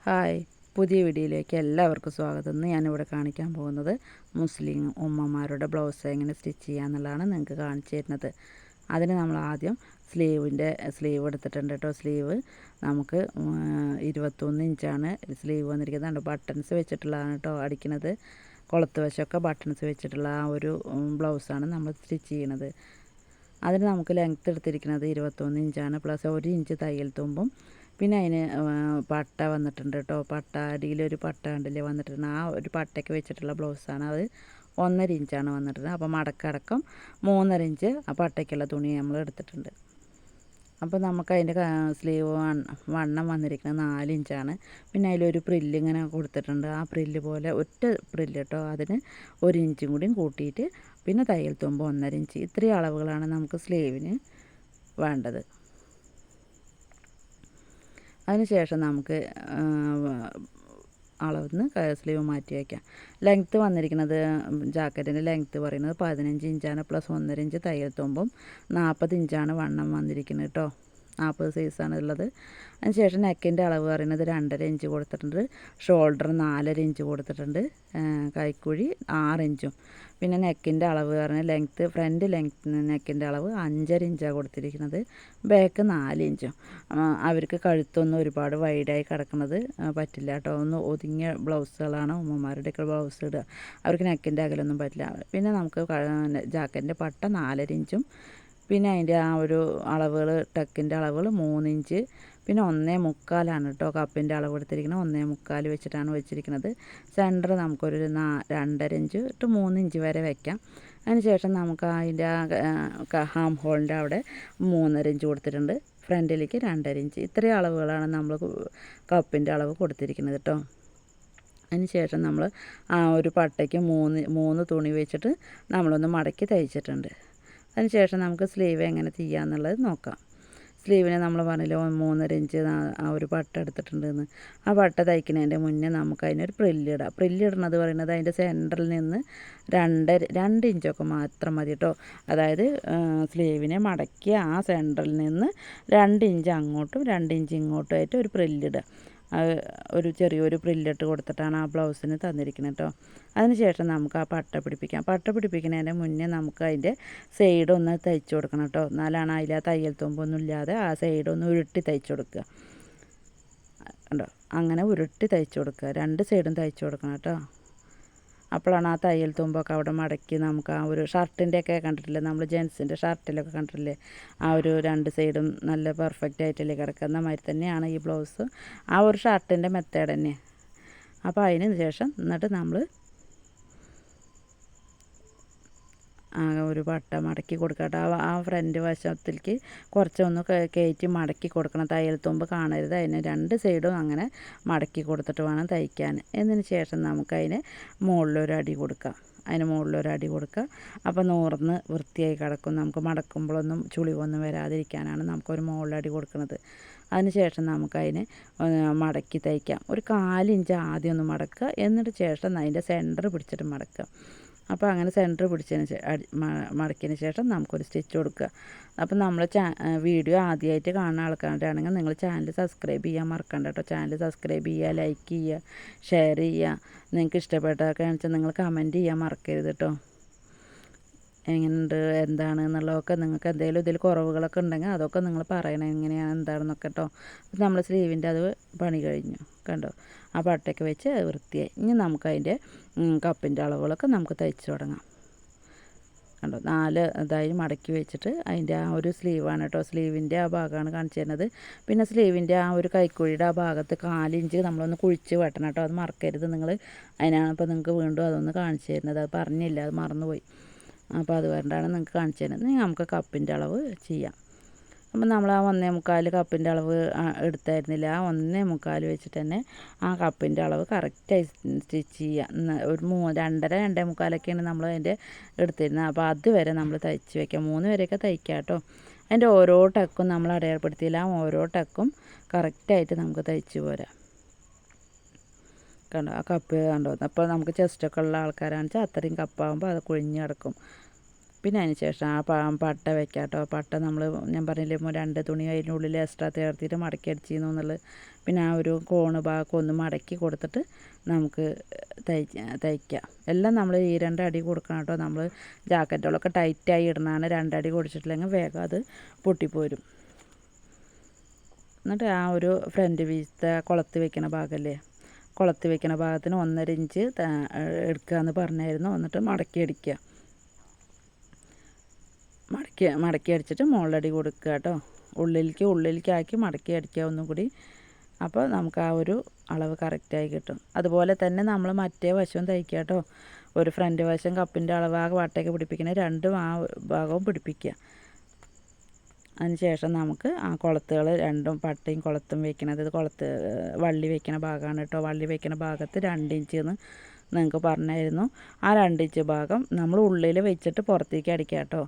Hi, പുതിയ വീഡിയോയിലേക്ക് എല്ലാവർക്കും സ്വാഗതം. ഇന്ന് ഞാനിവിടെ കാണിക്കാൻ പോകുന്നത് മുസ്ലിം ഉമ്മമാരുടെ ബ്ലൗസ് എങ്ങനെ സ്റ്റിച്ച് ചെയ്യാന്നുള്ളതാണ് നിങ്ങൾക്ക് കാണിച്ചു തരുന്നത്. അതിന് നമ്മൾ ആദ്യം സ്ലീവ് എടുത്തിട്ടുണ്ട് കേട്ടോ. സ്ലീവ് നമുക്ക് 21 ഇഞ്ചാണ് സ്ലീവ് വന്നിരിക്കുന്നത്. ബട്ടൺസ് വെച്ചിട്ടുള്ളതാണ് കേട്ടോ അടിക്കുന്നത്. കൊളുത്ത് വശമൊക്കെ ബട്ടൺസ് വെച്ചിട്ടുള്ള ആ ഒരു ബ്ലൗസാണ് നമ്മൾ സ്റ്റിച്ച് ചെയ്യണത്. അതിന് നമുക്ക് ലെങ്ത്ത് എടുത്തിരിക്കുന്നത് 21 ഇഞ്ചാണ്, പ്ലസ് 1 ഇഞ്ച് തയ്യൽ തുമ്പും. പിന്നെ അതിന് പട്ട വന്നിട്ടുണ്ട് കേട്ടോ. പട്ട അടിയിലൊരു പട്ട കണ്ടില്ലേ വന്നിട്ടുണ്ട്. ആ ഒരു പട്ടയ്ക്ക് വെച്ചിട്ടുള്ള ബ്ലൗസാണ്. അത് 1.5 ഇഞ്ചാണ് വന്നിട്ടുണ്ട്. അപ്പോൾ മടക്കടക്കം 3.5 ഇഞ്ച് ആ പട്ടയ്ക്കുള്ള തുണി നമ്മൾ എടുത്തിട്ടുണ്ട്. അപ്പോൾ നമുക്ക് അതിൻ്റെ സ്ലീവ് വണ്ണം വന്നിരിക്കുന്നത് 4 ഇഞ്ചാണ്. പിന്നെ അതിലൊരു പ്രില്ല് ഇങ്ങനെ കൊടുത്തിട്ടുണ്ട്. ആ പ്രില്ല് പോലെ ഒറ്റ പ്രില്ല് കേട്ടോ. അതിന് 1 ഇഞ്ചും കൂടിയും കൂട്ടിയിട്ട് പിന്നെ തയ്യൽ തുമ്പ് 1.5 ഇഞ്ച്. ഇത്രയും അളവുകളാണ് നമുക്ക് സ്ലീവിന് വേണ്ടത്. അതിനുശേഷം നമുക്ക് അളവിന്ന് സ്ലീവ് മാറ്റി വയ്ക്കാം. ലെങ്ത്ത് വന്നിരിക്കുന്നത് ജാക്കറ്റിൻ്റെ ലെങ്ത്ത് പറയുന്നത് 15 ഇഞ്ചാണ്, പ്ലസ് 1.5 ഇഞ്ച് തയ്യൽ തുമ്പും. 40 ഇഞ്ചാണ് വണ്ണം വന്നിരിക്കുന്നത് കേട്ടോ. 40 സൈസാണ് ഉള്ളത്. അതിനുശേഷം നെക്കിൻ്റെ അളവ് പറയുന്നത് 2.5 ഇഞ്ച് കൊടുത്തിട്ടുണ്ട്. ഷോൾഡർ 4.5 ഇഞ്ച് കൊടുത്തിട്ടുണ്ട്. കൈക്കുഴി 6 ഇഞ്ചും. പിന്നെ നെക്കിൻ്റെ അളവ് പറഞ്ഞാൽ ഫ്രണ്ട് നെക്കിൻ്റെ അളവ് 5.5 ഇഞ്ചാണ് കൊടുത്തിരിക്കുന്നത്. ബാക്ക് 4 ഇഞ്ചും. അവർക്ക് കഴുത്തൊന്നും ഒരുപാട് വൈഡായി കിടക്കുന്നത് പറ്റില്ല കേട്ടോ. ഒന്ന് ഒതുങ്ങിയ ബ്ലൗസുകളാണ് ഉമ്മമാരുടെയൊക്കെ ബ്ലൗസ് ഇടുക. അവർക്ക് നെക്കിൻ്റെ അകലൊന്നും പറ്റില്ല. പിന്നെ നമുക്ക് ജാക്കറ്റിൻ്റെ പട്ട 4.5 ഇഞ്ചും. പിന്നെ അതിൻ്റെ ആ ഒരു അളവുകൾ ടക്കിൻ്റെ അളവുകൾ 3 ഇഞ്ച്. പിന്നെ 1.25 കേട്ടോ കപ്പിൻ്റെ അളവ് എടുത്തിരിക്കുന്നത്. 1.25 വെച്ചിട്ടാണ് വെച്ചിരിക്കുന്നത്. സെൻറ്റർ നമുക്കൊരു 2.5 ഇഞ്ച് ടു 3 ഇഞ്ച് വരെ വയ്ക്കാം. അതിനുശേഷം നമുക്ക് അതിൻ്റെ ഹാം ഹോളിൻ്റെ അവിടെ 3.5 ഇഞ്ച് കൊടുത്തിട്ടുണ്ട്. ഫ്രണ്ടിലേക്ക് 2.5 ഇഞ്ച്. ഇത്രയും അളവുകളാണ് നമ്മൾ കപ്പിൻ്റെ അളവ് കൊടുത്തിരിക്കുന്നത് കേട്ടോ. അതിനുശേഷം നമ്മൾ ആ ഒരു പട്ടയ്ക്ക് 3 തുണി വെച്ചിട്ട് നമ്മളൊന്ന് മടക്കി തയ്ച്ചിട്ടുണ്ട്. അതിനുശേഷം നമുക്ക് സ്ലീവ് എങ്ങനെ ചെയ്യാമെന്നുള്ളത് നോക്കാം. സ്ലീവിന് നമ്മൾ പറഞ്ഞില്ല 3.5 ഇഞ്ച് ആ ഒരു പട്ട എടുത്തിട്ടുണ്ടെന്ന്. ആ പട്ട തയ്ക്കുന്നതിൻ്റെ മുന്നേ നമുക്ക് അതിനൊരു പ്രില്ലിടാം. പ്രില്ലിടുന്നത് പറയുന്നത് അതിൻ്റെ സെൻറ്ററിൽ നിന്ന് 2 ഇഞ്ചൊക്കെ മാത്രം മതി കേട്ടോ. അതായത് സ്ലീവിനെ മടക്കിയ ആ സെൻറ്ററിൽ നിന്ന് 2 ഇഞ്ച് അങ്ങോട്ടും 2 ഇഞ്ച് ഇങ്ങോട്ടും ആയിട്ട് ഒരു പ്രില്ലിടുക. ഒരു ചെറിയൊരു പ്രില്ലിട്ട് കൊടുത്തിട്ടാണ് ആ ബ്ലൗസിന് തന്നിരിക്കുന്നത് കേട്ടോ. അതിനുശേഷം നമുക്ക് ആ പട്ട പിടിപ്പിക്കാം. പട്ട പിടിപ്പിക്കുന്നതിൻ്റെ മുന്നേ നമുക്ക് അതിൻ്റെ സൈഡൊന്ന് തയ്ച്ചു കൊടുക്കണം കേട്ടോ. എന്നാലാണ് അതിൽ ആ തയ്യൽ തുമ്പൊന്നും ഇല്ലാതെ ആ സൈഡൊന്ന് ഉരുട്ടി തയ്ച്ചു കൊടുക്കുക കേട്ടോ. അങ്ങനെ ഉരുട്ടി തയ്ച്ചു കൊടുക്കുക. 2 സൈഡും തയ്ച്ചു കൊടുക്കണം കേട്ടോ. അപ്പോഴാണ് ആ തയ്യൽ തുമ്പൊക്കെ അവിടെ മടക്കി നമുക്ക് ആ ഒരു ഷർട്ടിൻ്റെയൊക്കെ കണ്ടിട്ടില്ലേ, നമ്മൾ ജെൻസിൻ്റെ ഷർട്ടിലൊക്കെ കണ്ടിട്ടില്ലേ, ആ ഒരു 2 സൈഡും നല്ല പെർഫെക്റ്റ് ആയിട്ടല്ലേ കിടക്കുന്ന മാതിരി തന്നെയാണ് ഈ ബ്ലൗസ്. ആ ഒരു ഷർട്ടിൻ്റെ മെത്തേഡ് തന്നെ. അപ്പോൾ അതിന് ശേഷം എന്നിട്ട് നമ്മൾ ഒരു പട്ട മടക്കി കൊടുക്കട്ടെ. ആ ഫ്രണ്ട് വശത്തിലേക്ക് കുറച്ചൊന്ന് കയറ്റി മടക്കി കൊടുക്കണം. തയ്യൽ തുമ്പ് കാണരുത്. അതിന് 2 സൈഡും അങ്ങനെ മടക്കി കൊടുത്തിട്ട് വേണം തയ്ക്കാൻ. എന്നതിന് ശേഷം നമുക്കതിന് മുകളിലൊരു അടി കൊടുക്കാം. അപ്പോൾ നൂർന്ന് വൃത്തിയായി കിടക്കും. നമുക്ക് മടക്കുമ്പോഴൊന്നും ചുളിവൊന്നും വരാതിരിക്കാനാണ് നമുക്കൊരു മുകളിലടി കൊടുക്കുന്നത്. അതിനുശേഷം നമുക്കതിന് മടക്കി തയ്ക്കാം. ഒരു 4 ഇഞ്ച് ആദ്യം ഒന്ന് മടക്കുക. എന്നിട്ട് ശേഷം അതിൻ്റെ സെൻറ്റർ പിടിച്ചിട്ട് മടക്കുക. അപ്പോൾ അങ്ങനെ സെൻറ്റർ മടക്കിയതിന് ശേഷം നമുക്കൊരു സ്റ്റിച്ച് കൊടുക്കുക. അപ്പം നമ്മൾ വീഡിയോ ആദ്യമായിട്ട് കാണുന്ന ആൾക്കാരാണെങ്കിൽ നിങ്ങൾ ചാനൽ സബ്സ്ക്രൈബ് ചെയ്യാൻ മറക്കണ്ട കേട്ടോ. ചാനൽ സബ്സ്ക്രൈബ് ചെയ്യുക, ലൈക്ക് ചെയ്യുക, ഷെയർ ചെയ്യുക. നിങ്ങൾക്ക് ഇഷ്ടപ്പെട്ടതൊക്കെ വെച്ചാൽ നിങ്ങൾ കമൻറ്റ് ചെയ്യാൻ മറക്കരുത് കേട്ടോ. എങ്ങനെയുണ്ട് എന്താണ് എന്നുള്ളതൊക്കെ നിങ്ങൾക്ക് എന്തെങ്കിലും ഇതിൽ കുറവുകളൊക്കെ ഉണ്ടെങ്കിൽ അതൊക്കെ നിങ്ങൾ പറയണം, എങ്ങനെയാണ് എന്താണെന്നൊക്കെ കേട്ടോ. അപ്പം നമ്മൾ സ്ലീവിൻ്റെ അത് പണി കഴിഞ്ഞു കണ്ടോ. ആ പട്ടയൊക്കെ വെച്ച് വൃത്തിയായി. ഇനി നമുക്കതിൻ്റെ കപ്പിൻ്റെ അളവുകളൊക്കെ നമുക്ക് തയ്ച്ച് തുടങ്ങാം കണ്ടോ. 4 ഇതായി മടക്കി വെച്ചിട്ട് അതിൻ്റെ ആ ഒരു സ്ലീവാണ് കേട്ടോ. സ്ലീവിൻ്റെ ആ ഭാഗമാണ് കാണിച്ചു തരുന്നത്. പിന്നെ സ്ലീവിൻ്റെ ആ ഒരു കൈക്കുഴിയുടെ ആ ഭാഗത്ത് 4 ഇഞ്ച് നമ്മളൊന്ന് കുഴിച്ച് വെട്ടണം കേട്ടോ. അത് മറക്കരുത് നിങ്ങൾ. അതിനാണ് ഇപ്പോൾ നിങ്ങൾക്ക് വീണ്ടും അതൊന്ന് കാണിച്ചു തരുന്നത്. അത് പറഞ്ഞില്ല, അത് മറന്നുപോയി. അപ്പോൾ അതുകൊണ്ടാണ് നിങ്ങൾക്ക് കാണിച്ചു തരുന്നത്. നമുക്ക് കപ്പിൻ്റെ അളവ് ചെയ്യാം. അപ്പം നമ്മൾ ആ 1.25 കപ്പിൻ്റെ അളവ് എടുത്തായിരുന്നില്ല. ആ 1.25 വെച്ചിട്ട് തന്നെ ആ കപ്പിൻ്റെ അളവ് കറക്റ്റായി സ്റ്റിച്ച് ചെയ്യുക. ഒരു 2.5 2.25ഒക്കെയാണ് നമ്മൾ അതിൻ്റെ എടുത്തിരുന്നത്. അപ്പോൾ അതുവരെ നമ്മൾ തയ്ച്ച് വയ്ക്കാം. 3 വരെയൊക്കെ തയ്ക്കാം കേട്ടോ. അതിൻ്റെ ഓരോ ടക്കും നമ്മൾ അടയാളപ്പെടുത്തിയില്ല. ഓരോ ടക്കും കറക്റ്റായിട്ട് നമുക്ക് തയ്ച്ച് പോരാം കണ്ടോ. ആ കപ്പ് കണ്ടോ. അപ്പോൾ നമുക്ക് ചെസ്റ്റൊക്കെ ഉള്ള ആൾക്കാരാണെന്ന് വെച്ചാൽ അത്രയും കപ്പാകുമ്പോൾ അത് കുഴിഞ്ഞ് കിടക്കും. പിന്നെ അതിന് ശേഷം ആ പട്ട വെക്കാം കേട്ടോ. പട്ട നമ്മൾ ഞാൻ പറഞ്ഞില്ലേ 2 തുണി അതിനുള്ളിൽ എക്സ്ട്രാ ചേർത്തിട്ട് മടക്കി അടിച്ചിരുന്നു എന്നുള്ളത്. പിന്നെ ആ ഒരു കോണ് ഭാഗമൊക്കെ ഒന്ന് മടക്കി കൊടുത്തിട്ട് നമുക്ക് തയ്ക്കാം. എല്ലാം നമ്മൾ ഈ 2 അടി കൊടുക്കണം കേട്ടോ. നമ്മൾ ജാക്കറ്റുകളൊക്കെ ടൈറ്റായി ഇടണതാണ്. 2 അടി കൊടുത്തിട്ടില്ലെങ്കിൽ വേഗം അത് പൊട്ടിപ്പോരും. എന്നിട്ട് ആ ഒരു ഫ്രണ്ട് പീസത്തെ കൊളത്ത് വെക്കണ ഭാഗമല്ലേ, കൊളത്ത് വെക്കണ ഭാഗത്തിന് 1.5 ഇഞ്ച് എടുക്കുക എന്ന് പറഞ്ഞായിരുന്നു. എന്നിട്ട് മടക്കി അടിക്കുക. മടക്കി അടിച്ചിട്ട് മുകളിലടി കൊടുക്കുക കേട്ടോ. ഉള്ളിലേക്കാക്കി മടക്കി അടിക്കുക ഒന്നും കൂടി. അപ്പോൾ നമുക്ക് ആ ഒരു അളവ് കറക്റ്റായി കിട്ടും. അതുപോലെ തന്നെ നമ്മൾ മറ്റേ വശവും തയ്ക്കുക കേട്ടോ. ഒരു ഫ്രണ്ട് വശം കപ്പിൻ്റെ അളവ് ആ വട്ടയൊക്കെ പിടിപ്പിക്കണേ 2 ആ ഭാഗവും പിടിപ്പിക്കുക. അതിന് ശേഷം നമുക്ക് ആ കൊളത്തുകൾ 2 പട്ടയും കൊളത്തും വെക്കണത്, വള്ളി വെക്കണ ഭാഗമാണ് കേട്ടോ. വള്ളി വെക്കണ ഭാഗത്ത് 2 ഇഞ്ച് എന്ന് നിങ്ങൾക്ക് പറഞ്ഞായിരുന്നു. ആ 2 ഇഞ്ച് ഭാഗം നമ്മൾ ഉള്ളിൽ വെച്ചിട്ട് പുറത്തേക്ക് അടിക്കുക കേട്ടോ.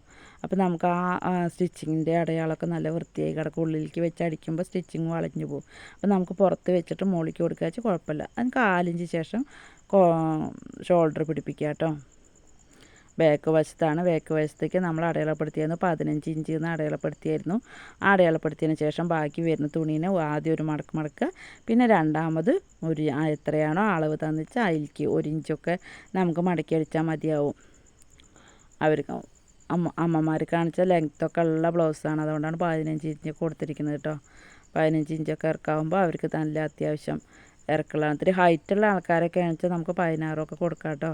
അപ്പോൾ നമുക്ക് ആ സ്റ്റിച്ചിങ്ങിൻ്റെ അടയാളമൊക്കെ നല്ല വൃത്തിയായി കിടക്കും. ഉള്ളിലേക്ക് വെച്ച് അടിക്കുമ്പോൾ സ്റ്റിച്ചിങ് വളഞ്ഞു പോകും. അപ്പോൾ നമുക്ക് പുറത്ത് വെച്ചിട്ട് മുകളിലേക്ക് കൊടുക്കുക വെച്ചാൽ കുഴപ്പമില്ല. അതിന് 4 ഇഞ്ച് ശേഷം ഷോൾഡർ പിടിപ്പിക്കുക കേട്ടോ. ബാക്ക് വശത്തേക്ക് നമ്മൾ അടയാളപ്പെടുത്തിയായിരുന്നു 15 ഇഞ്ച് എന്ന് അടയാളപ്പെടുത്തിയായിരുന്നു. ആ അടയാളപ്പെടുത്തിയതിന് ശേഷം ബാക്കി വരുന്ന തുണീനെ ആദ്യം ഒരു മടക്കുക. പിന്നെ രണ്ടാമത് എത്രയാണോ അളവ് തന്നിച്ചാൽ അതിലേക്ക് 1 ഇഞ്ചൊക്കെ നമുക്ക് മടക്കി അടിച്ചാൽ മതിയാവും. അവർക്ക് അമ്മമാർ കാണിച്ച ലെങ്ത്തൊക്കെ ഉള്ള ബ്ലൗസാണ്, അതുകൊണ്ടാണ് 15 ഇഞ്ച് കൊടുത്തിരിക്കുന്നത് കേട്ടോ. 15 ഇഞ്ചൊക്കെ ഇറക്കാവുമ്പോൾ അവർക്ക് നല്ല അത്യാവശ്യം ഇറക്കുള്ള ഇത്തിരി ഹൈറ്റുള്ള ആൾക്കാരൊക്കെ ആണെന്ന് നമുക്ക് 16 ഒക്കെ കൊടുക്കാം കേട്ടോ.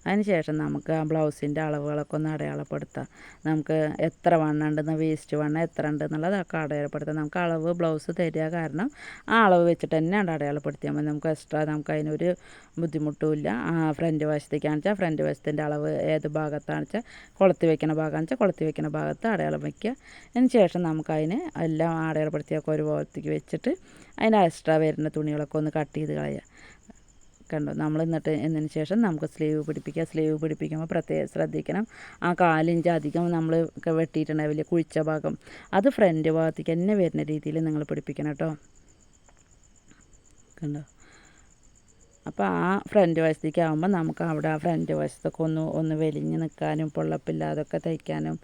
അതിന് ശേഷം നമുക്ക് ആ ബ്ലൗസിൻ്റെ അളവുകളൊക്കെ ഒന്ന് അടയാളപ്പെടുത്താം. നമുക്ക് എത്ര വണ്ണം ഉണ്ടെന്ന്, വേസ്റ്റ് വണ്ണം എത്ര ഉണ്ടെന്നുള്ളതൊക്കെ അടയാളപ്പെടുത്താം. നമുക്ക് അളവ് ബ്ലൗസ് തരിക കാരണം ആ അളവ് വെച്ചിട്ട് തന്നെ അടയാളപ്പെടുത്തിയാൽ മതി. നമുക്ക് എക്സ്ട്രാ നമുക്ക് അതിനൊരു ബുദ്ധിമുട്ടുമില്ല. ഫ്രണ്ട് വശത്തേക്കാണെന്ന് വെച്ചാൽ ഫ്രണ്ട് വശത്തിൻ്റെ അളവ് ഏത് ഭാഗത്താണെന്ന് വെച്ചാൽ കൊളുത്തി വെക്കുന്ന ഭാഗമാണെന്ന് വെച്ചാൽ കൊളുത്തി വെക്കുന്ന ഭാഗത്ത് അടയാളം വയ്ക്കുക. അതിന് ശേഷം നമുക്കതിന് എല്ലാം അടയാളപ്പെടുത്തിയൊക്കെ ഒരു ഭാഗത്തേക്ക് വെച്ചിട്ട് അതിന് എക്സ്ട്രാ വരുന്ന തുണികളൊക്കെ ഒന്ന് കട്ട് ചെയ്ത് കളയുക. കണ്ടോ, നമ്മൾ എന്നതിന് ശേഷം നമുക്ക് സ്ലീവ് പിടിപ്പിക്കുക. സ്ലീവ് പിടിപ്പിക്കുമ്പോൾ പ്രത്യേകം ശ്രദ്ധിക്കണം. ആ 4 ഇഞ്ച് അധികം നമ്മൾ വെട്ടിയിട്ടുണ്ടാവില്ലേ കുഴിച്ച ഭാഗം, അത് ഫ്രണ്ട് ഭാഗത്തേക്ക് തന്നെ വരുന്ന രീതിയിൽ നിങ്ങൾ പിടിപ്പിക്കണം കേട്ടോ. കണ്ടോ, അപ്പോൾ ആ ഫ്രണ്ട് വശത്തേക്ക് ആകുമ്പോൾ നമുക്ക് അവിടെ ആ ഫ്രണ്ട് വശത്തൊക്കെ ഒന്ന് വലിഞ്ഞ് നിൽക്കാനും പൊള്ളപ്പില്ലാതൊക്കെ തയ്ക്കാനും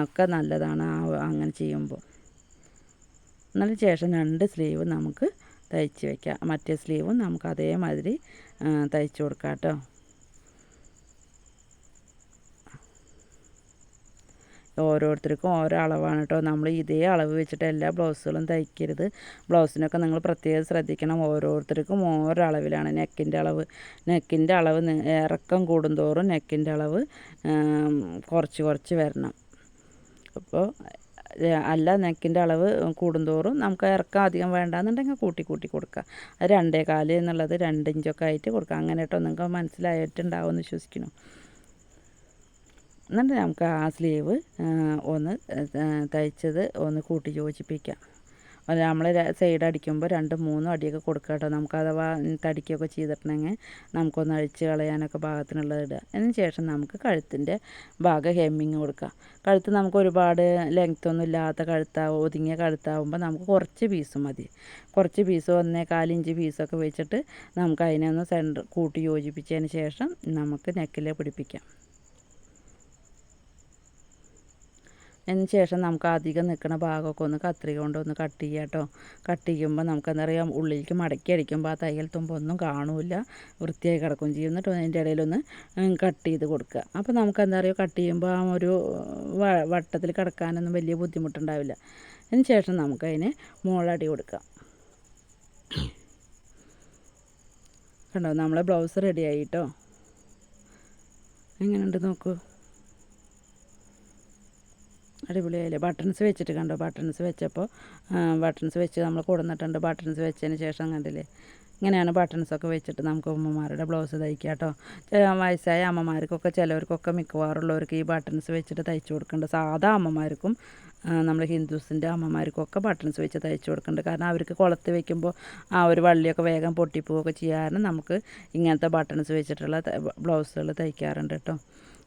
ഒക്കെ നല്ലതാണ് അങ്ങനെ ചെയ്യുമ്പോൾ. എന്നതിന് ശേഷം 2 സ്ലീവ് നമുക്ക് തയ്ച്ച് വയ്ക്കാം. മറ്റേ സ്ലീവും നമുക്ക് അതേമാതിരി തയ്ച്ച് കൊടുക്കാം കേട്ടോ. ഓരോരുത്തർക്കും ഓരോ അളവാണ് കേട്ടോ. നമ്മൾ ഇതേ അളവ് വെച്ചിട്ട് എല്ലാ ബ്ലൗസുകളും തയ്ക്കരുത്. ബ്ലൗസിനൊക്കെ നിങ്ങൾ പ്രത്യേകം ശ്രദ്ധിക്കണം. ഓരോരുത്തർക്കും ഓരോ അളവിലാണ് നെക്കിൻ്റെ അളവ് ഇറക്കം കൂടുന്തോറും നെക്കിൻ്റെ അളവ് കുറച്ച് വരണം. അപ്പോൾ അല്ല നെക്കിൻ്റെ അളവ് കൂടുന്തോറും നമുക്ക് ഇറക്കം അധികം വേണ്ടാന്നുണ്ടെങ്കിൽ കൂട്ടി കൊടുക്കുക. അത് 2.25 എന്നുള്ളത് 2 ഇഞ്ചൊക്കെ ആയിട്ട് കൊടുക്കുക. അങ്ങനെ കേട്ടോ, നിങ്ങൾക്ക് മനസ്സിലായിട്ടുണ്ടാവുമെന്ന് വിശ്വസിക്കുന്നു. എന്നിട്ട് നമുക്ക് ആ സ്ലീവ് ഒന്ന് തയ്ച്ചത് ഒന്ന് കൂട്ടി യോജിപ്പിക്കാം. നമ്മൾ സൈഡ് അടിക്കുമ്പോൾ 2-3 അടിയൊക്കെ കൊടുക്കുക കേട്ടോ. നമുക്ക് അഥവാ തടിക്കുകയൊക്കെ ചെയ്തിട്ടുണ്ടെങ്കിൽ നമുക്കൊന്ന് അഴിച്ച് കളയാനൊക്കെ ഭാഗത്തിനുള്ളത് ഇടുക. അതിന് ശേഷം നമുക്ക് കഴുത്തിൻ്റെ ഭാഗം ഹെമ്മിങ് കൊടുക്കുക. കഴുത്ത് നമുക്ക് ഒരുപാട് ലെങ്ത്തൊന്നും ഇല്ലാത്ത ഒതുങ്ങിയ കഴുത്താവുമ്പോൾ നമുക്ക് കുറച്ച് പീസ് മതി. കുറച്ച് പീസ് 1.25 ഇഞ്ച് പീസൊക്കെ വെച്ചിട്ട് നമുക്ക് അതിനൊന്ന് സെൻറ്റർ കൂട്ടി യോജിപ്പിച്ചതിന് ശേഷം നമുക്ക് നെക്കിൽ പിടിപ്പിക്കാം. അതിന് ശേഷം നമുക്ക് അധികം നിൽക്കുന്ന ഭാഗമൊക്കെ ഒന്ന് കത്രിക കൊണ്ടൊന്ന് കട്ട് ചെയ്യുക കേട്ടോ. കട്ട് ചെയ്യുമ്പോൾ നമുക്കെന്താ പറയുക, ഉള്ളിലേക്ക് മടക്കി അടിക്കുമ്പോൾ ആ തയ്യൽ തുമ്പൊന്നും കാണില്ല, വൃത്തിയായി കിടക്കുകയും ചെയ്യും. എന്നിട്ട് അതിൻ്റെ ഇടയിലൊന്ന് കട്ട് ചെയ്ത് കൊടുക്കുക. അപ്പോൾ നമുക്കെന്താ പറയുക, കട്ട് ചെയ്യുമ്പോൾ ആ ഒരു വട്ടത്തിൽ കിടക്കാനൊന്നും വലിയ ബുദ്ധിമുട്ടുണ്ടാവില്ല. അതിന് ശേഷം നമുക്കതിന് മുകളടി കൊടുക്കാം. കണ്ടോ, നമ്മളെ ബ്ലൗസ് റെഡി ആയി കേട്ടോ. എങ്ങനെയുണ്ട് നോക്കൂ, അടിപൊളിയായില്ലേ. ബട്ടൺസ് വെച്ചിട്ട് കണ്ടോ, ബട്ടൺസ് വെച്ച് നമ്മൾ കൊടുന്നിട്ടുണ്ട്. ബട്ടൺസ് വെച്ചതിന് ശേഷം കണ്ടില്ലേ, ഇങ്ങനെയാണ് ബട്ടൺസൊക്കെ വെച്ചിട്ട് നമുക്ക് അമ്മമാരുടെ ബ്ലൗസ് തയ്ക്കുക കേട്ടോ. വയസ്സായ അമ്മമാർക്കൊക്കെ ചിലവർക്കൊക്കെ മിക്കവാറുള്ളവർക്ക് ഈ ബട്ടൺസ് വെച്ചിട്ട് തയ്ച്ചു കൊടുക്കുന്നുണ്ട്. സാധാ അമ്മമാർക്കും നമ്മൾ ഹിന്ദുസിൻ്റെ അമ്മമാർക്കൊക്കെ ബട്ടൺസ് വെച്ച് തയ്ച്ചു കൊടുക്കുന്നുണ്ട്. കാരണം അവർക്ക് കുളത്ത് വെക്കുമ്പോൾ ആ ഒരു വള്ളിയൊക്കെ വേഗം പൊട്ടിപ്പോവുകയൊക്കെ ചെയ്യാറുണ്ട്. നമുക്ക് ഇങ്ങനത്തെ ബട്ടൺസ് വെച്ചിട്ടുള്ള ബ്ലൗസുകൾ തയ്ക്കാറുണ്ട് കേട്ടോ.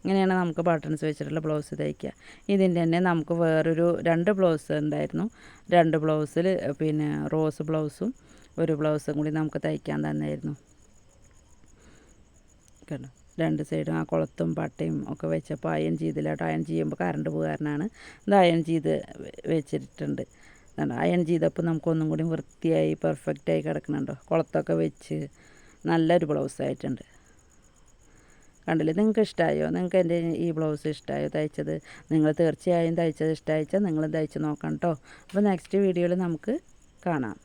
ഇങ്ങനെയാണ് നമുക്ക് ബട്ടൺസ് വെച്ചിട്ടുള്ള ബ്ലൗസ് തയ്ക്കുക. ഇതിൻ്റെ തന്നെ നമുക്ക് വേറൊരു 2 ബ്ലൗസ് ഉണ്ടായിരുന്നു. 2 ബ്ലൗസിൽ പിന്നെ റോസ് ബ്ലൗസും ഒരു ബ്ലൗസും കൂടി നമുക്ക് തയ്ക്കാൻ തന്നെയായിരുന്നു കേട്ടോ. രണ്ട് സൈഡും ആ കുളത്തും പട്ടയും ഒക്കെ വെച്ചപ്പോൾ അയൺ ചെയ്തില്ല കേട്ടോ. അയൺ ചെയ്യുമ്പോൾ കറണ്ട് പോകാരനാണ് ഇത് അയൺ ചെയ്ത് വെച്ചിട്ടുണ്ട്. അയൺ ചെയ്തപ്പോൾ നമുക്കൊന്നും കൂടി വൃത്തിയായി പെർഫെക്റ്റായി കിടക്കുന്നുണ്ടോ. കുളത്തൊക്കെ വെച്ച് നല്ലൊരു ബ്ലൗസായിട്ടുണ്ട്. കണ്ടില്ലേ? നിങ്ങൾക്ക് ഇഷ്ടമായോ? നിങ്ങൾക്ക് എൻ്റെ ഈ ബ്ലൗസ് ഇഷ്ടമായോ തയ്ച്ചത്? നിങ്ങൾ തീർച്ചയായും തയ്ച്ചത് ഇഷ്ടമായിച്ചാൽ നിങ്ങൾ തയ്ച്ച് നോക്കണം കേട്ടോ. അപ്പോൾ നെക്സ്റ്റ് വീഡിയോയിൽ നമുക്ക് കാണാം.